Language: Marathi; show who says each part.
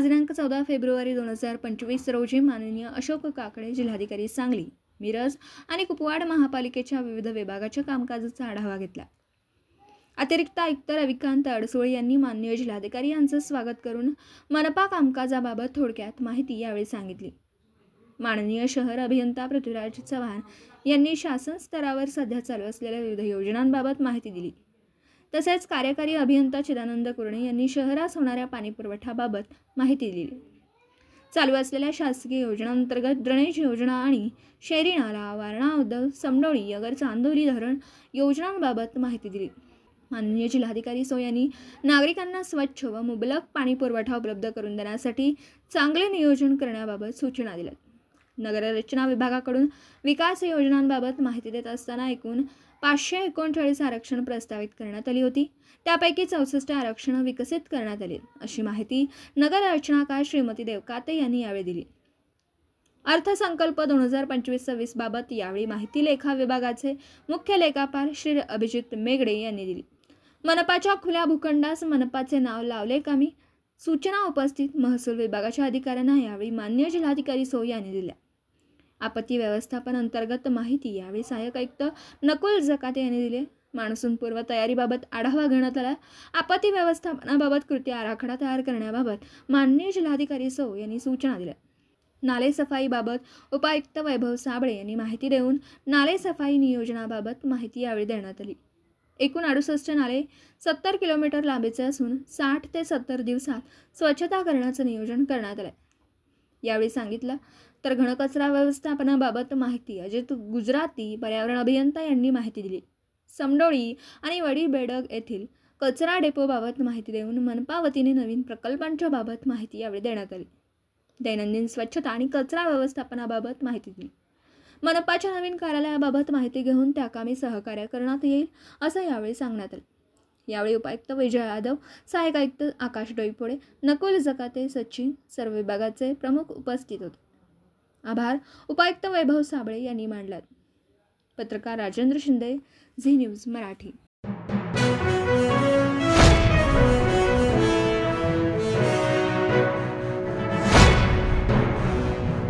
Speaker 1: आज दिनांक 14 फेब्रुवारी 2025 रोजी माननीय अशोक काकडे, जिल्हाधिकारी सांगली, मिरज आणि कुपवाड महापालिकेच्या विविध विभागाच्या कामकाजाचा आढावा घेतला। अतिरिक्त आयुक्त रविकांत अडसोळी यांनी माननीय जिल्हाधिकारी यांचं स्वागत करून मनपा कामकाजाबाबत थोडक्यात माहिती यावेळी सांगितली। माननीय शहर अभियंता पृथ्वीराज चव्हाण यांनी शासन स्तरावर सध्या चालू असलेल्या विविध योजनांबाबत माहिती दिली। तसेच कार्यकारी अभियंता चिदानंद कुरणे यांनी शहरास होणाऱ्या पाणी पुरवठ्याबाबत माहिती दिली। चालू असलेल्या शासकीय योजनांतर्गत ड्रेनेज योजना आणि शेरी नाला, वारणा उद्धव, समडोळी, अगर चांदोली धरण योजनांबाबत माहिती दिली। माननीय जिल्हाधिकारी सो यांनी नागरिकांना स्वच्छ व मुबलक पाणी पुरवठा उपलब्ध करून देण्यासाठी चांगले नियोजन करण्याबाबत सूचना दिल्या। नगररचना विभागाकडून विकास योजनांबाबत माहिती देत असताना एकूण 539 आरक्षण प्रस्तावित करण्यात आली होती। त्यापैकी 64 आरक्षण विकसित करण्यात आली, अशी माहिती नगररचनाकार श्रीमती देवकाते यांनी यावेळी दिली। अर्थसंकल्प 2025-26 बाबत यावेळी माहिती लेखा विभागाचे मुख्य लेखापाल श्री अभिजित मेगडे यांनी दिली। मनपाच्या खुल्या भूखंडास मनपाचे नाव लावले कामी सूचना उपस्थित महसूल विभागाच्या अधिकाऱ्यांना यावेळी माननीय जिल्हाधिकारी सो यांनी दिल्या। आपत्ती व्यवस्थापन अंतर्गत माहिती यावेळी सहाय्यक आयुक्त नकुल जकाते यांनी दिली। मान्सून पूर्व तयारीबाबत आढावा घेण्यात आला। आपत्ती व्यवस्थापनाबाबत कृती आराखडा तयार करण्याबाबत माननीय जिल्हाधिकारी सो यांनी सूचना दिल्या। नाले सफाईबाबत उपायुक्त वैभव साबळे यांनी माहिती देऊन नाले सफाई नियोजनाबाबत माहिती यावेळी देण्यात आली। एकूण 68 नाले 70 किलोमीटर लांबीचे असून 60 ते 70 दिवसात स्वच्छता करण्याचं नियोजन करण्यात आलं। यावेळी सांगितलं तर घनकचरा व्यवस्थापनाबाबत माहिती अजित गुजराती पर्यावरण अभियंता यांनी माहिती दिली। समडोळी आणि वडी बेडग येथील कचरा डेपोबाबत माहिती देऊन मनपा वतीने नवीन प्रकल्पांच्या बाबत माहिती यावेळी देण्यात आली। दैनंदिन स्वच्छता आणि कचरा व्यवस्थापनाबाबत माहिती दिली। मनपाच्या नवीन कार्यालयाबाबत माहिती घेऊन त्याकामी सहकार्य करण्यात येईल, असं यावेळी सांगण्यात आलं। यावेळी उपायुक्त विजय यादव, सहाय्यक आयुक्त आकाश डोईफोडे, नकुल जकाते, सचिन, सर्व विभागाचे प्रमुख उपस्थित होते। आभार उपायुक्त वैभव साबळे यांनी मांडला। पत्रकार राजेंद्र शिंदे, झी न्यूज मराठी।